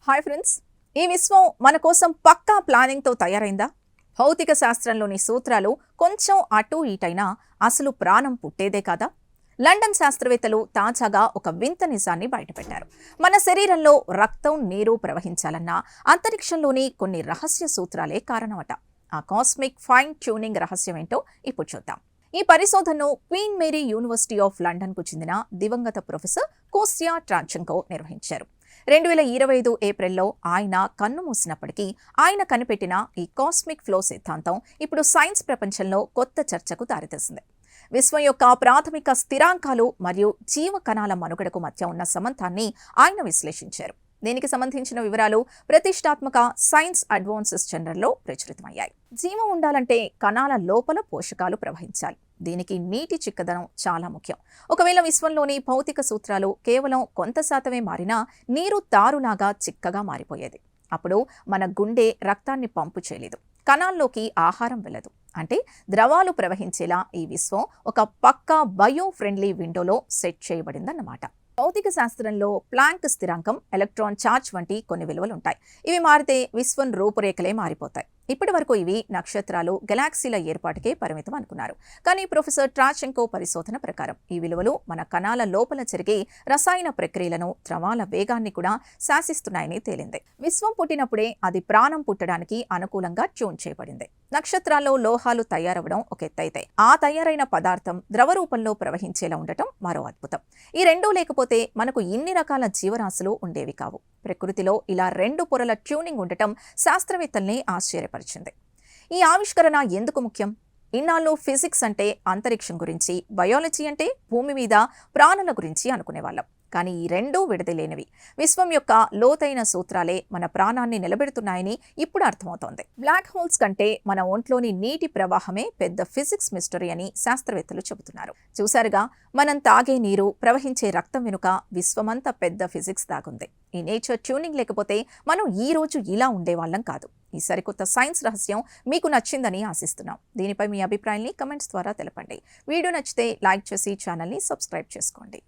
Hi friends, ఈ విశ్వం మన కోసం పక్కా ప్లానింగ్తో తయారైందా? భౌతిక శాస్త్రంలోని సూత్రాలు కొంచెం అటూ ఇటైనా అసలు ప్రాణం పుట్టేదే కాదా? లండన్ శాస్త్రవేత్తలు తాజాగా ఒక వింత నిజాన్ని బయటపెట్టారు. మన శరీరంలో రక్తం, నీరు ప్రవహించాలన్నా అంతరిక్షంలోని కొన్ని రహస్య సూత్రాలే కారణమట. ఆ కాస్మిక్ ఫైన్ ట్యూనింగ్ రహస్యమేంటో ఇప్పుడు చూద్దాం. ఈ పరిశోధనను క్వీన్ మేరీ యూనివర్సిటీ ఆఫ్ లండన్కు చెందిన దివంగత ప్రొఫెసర్ కోస్టియా ట్రాంచెంకో నిర్వహించారు. 2025 ఏప్రిల్లో ఆయన కన్ను మూసినప్పటికీ ఆయన కనిపెట్టిన ఈ కాస్మిక్ ఫ్లో సిద్ధాంతం ఇప్పుడు సైన్స్ ప్రపంచంలో కొత్త చర్చకు దారితీసింది. విశ్వం యొక్క ప్రాథమిక స్థిరాంకాలు మరియు జీవ కణాల మనుగడకు మధ్య ఉన్న సంబంధాన్ని ఆయన విశ్లేషించారు. దీనికి సంబంధించిన వివరాలు ప్రతిష్టాత్మక సైన్స్ అడ్వాన్సెస్ జర్నల్లో ప్రచురితమయ్యాయి. జీవం ఉండాలంటే కణాల లోపల పోషకాలు ప్రవహించాలి. దీనికి నీటి చిక్కదనం చాలా ముఖ్యం. ఒకవేళ విశ్వంలోని భౌతిక సూత్రాలు కేవలం కొంత శాతమే మారినా నీరు తారులాగా చిక్కగా మారిపోయేది. అప్పుడు మన గుండె రక్తాన్ని పంపు చేయలేదు, కణాల్లోకి ఆహారం వెళ్ళదు. అంటే ద్రవాలు ప్రవహించేలా ఈ విశ్వం ఒక పక్కా బయో ఫ్రెండ్లీ విండోలో సెట్ చేయబడిందన్నమాట. భౌతిక శాస్త్రంలో ప్లాంక్ స్థిరాంకం, ఎలక్ట్రాన్ ఛార్జ్ వంటి కొన్ని విలువలుంటాయి. ఇవి మారితే విశ్వం రూపురేఖలే మారిపోతాయి. ఇప్పటి వరకు ఇవి నక్షత్రాలు, గెలాక్సీల ఏర్పాటుకే పరిమితం అనుకున్నారు. కానీ ప్రొఫెసర్ ట్రాంచెంకో పరిశోధన ప్రకారం ఈ విలువలు మన కణాల లోపల జరిగే రసాయన ప్రక్రియలను, ద్రవాల వేగాన్ని కూడా శాసిస్తున్నాయని తేలింది. విశ్వం పుట్టినప్పుడే అది ప్రాణం పుట్టడానికి అనుకూలంగా ట్యూన్ చేయబడింది. నక్షత్రాల్లో లోహాలు తయారవడం ఒక ఎత్తైతే ఆ తయారైన పదార్థం ద్రవ రూపంలో ప్రవహించేలా ఉండటం మరో అద్భుతం. ఈ రెండూ లేకపోతే మనకు ఇన్ని రకాల జీవరాశులు ఉండేవి కావు. ప్రకృతిలో ఇలా రెండు పొరల ట్యూనింగ్ ఉండటం శాస్త్రవేత్తల్ని ఆశ్చర్యపరిచింది. ఈ ఆవిష్కరణ ఎందుకు ముఖ్యం? ఇన్నాళ్ళు ఫిజిక్స్ అంటే అంతరిక్షం గురించి, బయాలజీ అంటే భూమి మీద ప్రాణుల గురించి అనుకునేవాళ్ళం. కానీ ఈ రెండూ విడదలేనివి. విశ్వం యొక్క లోతైన సూత్రాలే మన ప్రాణాన్ని నిలబెడుతున్నాయని ఇప్పుడు అర్థమవుతోంది. బ్లాక్ హోల్స్ కంటే మన ఒంట్లోని నీటి ప్రవాహమే పెద్ద ఫిజిక్స్ మిస్టరీ అని శాస్త్రవేత్తలు చెబుతున్నారు. చూసారుగా, మనం తాగే నీరు, ప్రవహించే రక్తం వెనుక విశ్వమంతా పెద్ద ఫిజిక్స్ దాగుంది. ఈ నేచర్ ట్యూనింగ్ లేకపోతే మనం ఈ రోజు ఇలా ఉండేవాళ్ళం కాదు. ఈ సరికొత్త సైన్స్ రహస్యం మీకు నచ్చిందని ఆశిస్తున్నాం. దీనిపై మీ అభిప్రాయాన్ని కమెంట్స్ ద్వారా తెలపండి. వీడియో నచ్చితే లైక్ చేసి ఛానల్ని సబ్స్క్రైబ్ చేసుకోండి.